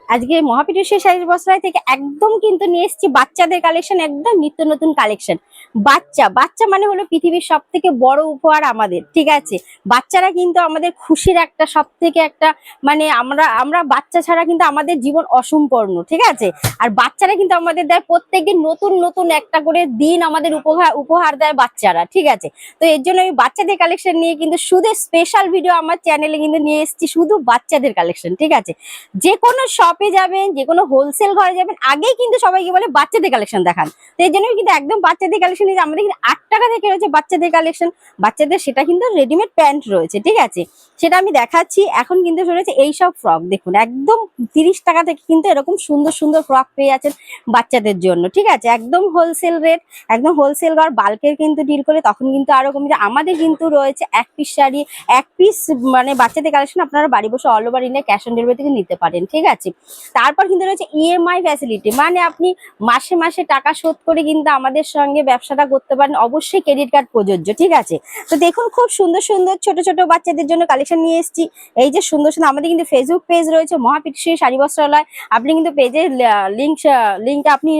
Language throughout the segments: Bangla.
আজকে মহাপীঠেশ্বরী শাড়ির বস্ত্রালয় থেকে একদম কিন্তু নিয়ে এসেছি বাচ্চাদের কালেকশন, একদম নিত্য নতুন কালেকশন। বাচ্চা বাচ্চা মানে হলো পৃথিবীর সব থেকে বড় উপহার আমাদের, ঠিক আছে। বাচ্চারা কিন্তু আমাদের খুশির একটা সব থেকে একটা মানে আমরা আমরা বাচ্চা ছাড়া কিন্তু আমাদের জীবন অসম্পূর্ণ, ঠিক আছে। আর বাচ্চারা কিন্তু আমাদের দেয় প্রত্যেকদিন নতুন নতুন একটা করে দিন আমাদের উপহার দেয় বাচ্চারা, ঠিক আছে। তো এর জন্য আমি বাচ্চাদের কালেকশন নিয়ে কিন্তু শুধু স্পেশাল ভিডিও আমার চ্যানেলে কিন্তু নিয়ে এসেছি, শুধু বাচ্চাদের কালেকশন, ঠিক আছে। যে কোনো শপে যাবেন, যে কোনো হোলসেল ঘরে যাবেন, আগেই কিন্তু সবাইকে বলে বাচ্চাদের কালেকশন দেখান। তো এর জন্য কিন্তু একদম বাচ্চাদের কালেকশন নিয়ে আমাদের কিন্তু 8 টাকা থেকে রয়েছে বাচ্চাদের কালেকশন। বাচ্চাদের সেটা কিন্তু রেডিমেড প্যান্ট রয়েছে, ঠিক আছে, সেটা আমি দেখাচ্ছি। এখন কিন্তু রয়েছে এইসব ফ্রক, দেখুন একদম 30 টাকা থেকে কিন্তু এরকম সুন্দর সুন্দর ফ্রক পেয়ে যাচ্ছেন বাচ্চাদের জন্য, ঠিক আছে। একদম হোলসেল রেট, একদম হোলসেল ঘর বাল্কের কিন্তু ডিল করে তখন কিন্তু আরো কমে যায়। আমাদের কিন্তু রয়েছে এক পিস শাড়ি, এক পিস মানে বাচ্চাদের কালেকশন আপনারা বাড়ি বসে all over India cash on delivery থেকে নিতে পারেন, ঠিক আছে। তারপর কিন্তু রয়েছে ইএমআই ফ্যাসিলিটি, মানে আপনি মাসে মাসে টাকা শোধ করে কিন্তু আমাদের সঙ্গে ব্যবসাটা করতে পারেন, অবশ্যই ক্রেডিট কার্ড প্রযোজ্য, ঠিক আছে। তো দেখুন খুব সুন্দর সুন্দর ছোট ছোট বাচ্চাদের জন্য কালেকশন নিয়ে এসেছি। এই যে সুন্দর সুন্দর আমাদের কিন্তু ফেসবুক পেজ রয়েছে মহাপীঠেশ্বরী শাড়ি বস্ত্রালয়। আপনি কিন্তু পেজের লিঙ্কটা আপনি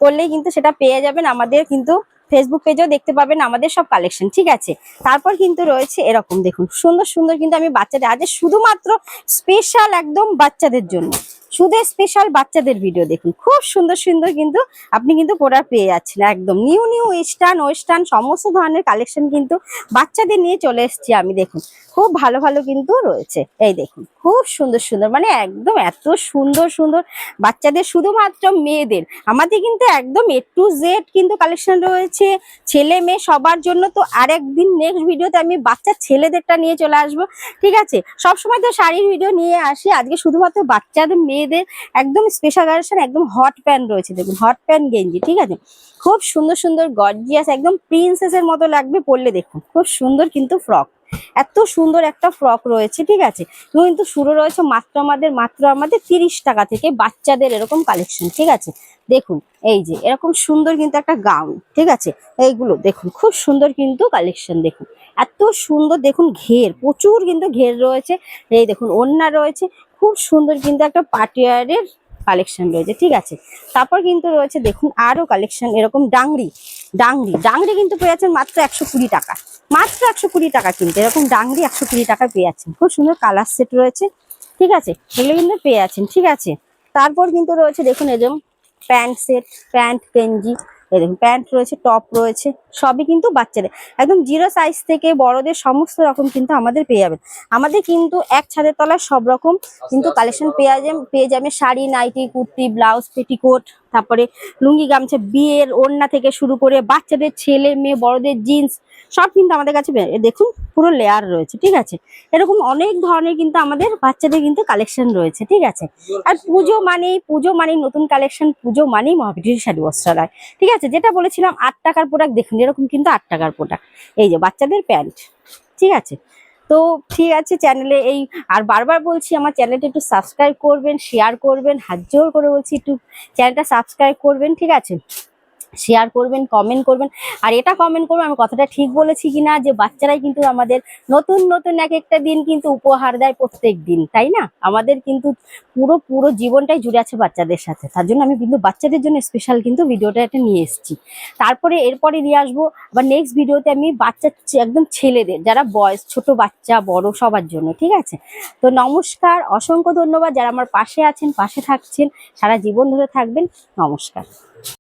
করলেই কিন্তু সেটা পেয়ে যাবেন। আমাদের কিন্তু ফেসবুক পেজেও দেখতে পাবেন আমাদের সব কালেকশন, ঠিক আছে। তারপর কিন্তু রয়েছে এরকম দেখুন সুন্দর সুন্দর কিন্তু আমি বাচ্চাদের আজ শুধুমাত্র স্পেশাল একদম বাচ্চাদের জন্য শুধু স্পেশাল বাচ্চাদের ভিডিও দেখুন, খুব সুন্দর সুন্দর কিন্তু আপনি কিন্তু প্রোডাক্ট পেয়ে যাচ্ছেন। একদম নিউ নিউ ওয়েস্টার্ন সমস্ত ধরনের কালেকশন কিন্তু বাচ্চাদের নিয়ে চলে এসেছি আমি। দেখুন খুব ভালো ভালো কিন্তু রয়েছে, এই দেখুন খুব সুন্দর সুন্দর, মানে একদম এত সুন্দর সুন্দর বাচ্চাদের, শুধুমাত্র মেয়েদের আমাদের কিন্তু একদম A to Z কিন্তু কালেকশন রয়েছে, ছেলে মেয়ে সবার জন্য। তো আরেকদিন নেক্সট ভিডিওতে আমি বাচ্চা ছেলেদেরটা নিয়ে চলে আসবো, ঠিক আছে। সবসময় তো শাড়ির ভিডিও নিয়ে আসি, আজকে শুধুমাত্র বাচ্চাদের মেয়েদের একদম স্পেশাল কালেকশন। একদম হট প্যান্ট রয়েছে, দেখুন হট প্যান্ট গেঞ্জি, ঠিক আছে। খুব সুন্দর সুন্দর গর্জিয়াস একদম প্রিন্সেসের মতো লাগবে পরলে, দেখুন খুব সুন্দর কিন্তু ফ্রক, এত সুন্দর একটা ফ্রক রয়েছে, ঠিক আছে। কিন্তু শুরু রয়েছে মাত্র আমাদের 30 টাকা থেকে বাচ্চাদের এরকম কালেকশন, ঠিক আছে। দেখুন এই যে এরকম সুন্দর কিন্তু একটা গাউন, ঠিক আছে। এইগুলো দেখুন খুব সুন্দর কিন্তু কালেকশন, দেখুন এত সুন্দর, দেখুন ঘের প্রচুর কিন্তু ঘের রয়েছে। এই দেখুন ওড়না রয়েছে, খুব সুন্দর কিন্তু একটা পাটিয়ারের কালেকশন রয়েছে, ঠিক আছে। তারপর কিন্তু রয়েছে দেখুন আরো কালেকশন এরকম ডাংরি ডাংরি কিন্তু পেয়ে যাচ্ছেন মাত্র 120 টাকা, মাত্র 120 টাকা কিন্তু এরকম ডাংরি 120 টাকা পেয়ে যাচ্ছেন। খুব সুন্দর কালার সেট রয়েছে, ঠিক আছে, এগুলো কিন্তু পেয়ে যাচ্ছেন, ঠিক আছে। তারপর কিন্তু রয়েছে দেখুন এরকম প্যান্ট সেট, প্যান্ট গেঞ্জি, এই দেখুন প্যান্ট রয়েছে, টপ রয়েছে, সবই কিন্তু বাচ্চাদের একদম 0 সাইজ থেকে বড়দের সমস্ত রকম কিন্তু আমাদের পেয়ে যাবেন। আমাদের কিন্তু এক ছাদের তলায় সব রকম কিন্তু কালেকশন পেয়ে যাবেন। Sari, nightie, kurti, blouse, petticoat, তারপরে লুঙ্গি, গামছা, বিয়ের ওড়না থেকে শুরু করে বাচ্চাদের, ছেলে মেয়ে, বড়দের জিন্স সব কিন্তু আমাদের কাছে দেখুন পুরো লেয়ার রয়েছে, ঠিক আছে। এরকম অনেক ধরনের কিন্তু আমাদের বাচ্চাদের কিন্তু কালেকশন রয়েছে, ঠিক আছে। আর পুজো মানেই নতুন কালেকশন, পুজো মানেই মহাপীঠেশ্বরী শাড়ি বস্ত্রালয়, ঠিক আছে। যেটা বলেছিলাম 8 টাকার প্রোডাক্ট, দেখুন এরকম কিন্তু 8 টাকার প্রোডাক্ট, এই যে বাচ্চাদের প্যান্ট, ঠিক আছে। তো ঠিক আছে চ্যানেলে এই, আর বারবার বলছি আমার চ্যানেলটা একটু সাবস্ক্রাইব করবেন, শেয়ার করবেন, হাত জোর করে বলছি একটু চ্যানেলটা সাবস্ক্রাইব করবেন, ঠিক আছে। শেয়ার করবেন, কমেন্ট করবেন। আর এটা কমেন্ট করবেন আমি কথাটা ঠিক বলেছি কিনা, যে বাচ্চারাই কিন্তু আমাদের নতুন নতুন এক একটা দিন কিন্তু উপহার দেয় প্রত্যেক দিন, তাই না। আমাদের কিন্তু পুরো জীবনটাই জুড়ে আছে বাচ্চাদের সাথে, তার জন্য আমি কিন্তু বাচ্চাদের জন্য স্পেশাল কিন্তু ভিডিওটা একটা নিয়ে এসেছি। তারপরে এরপরে নিয়ে আসবো আবার নেক্সট ভিডিওতে আমি একদম ছেলেদের, যারা বয়স ছোট বাচ্চা বড় সবার জন্য, ঠিক আছে। তো নমস্কার, অসংখ্য ধন্যবাদ যারা আমার পাশে আছেন, পাশে থাকছেন, সারা জীবন ধরে থাকবেন। নমস্কার।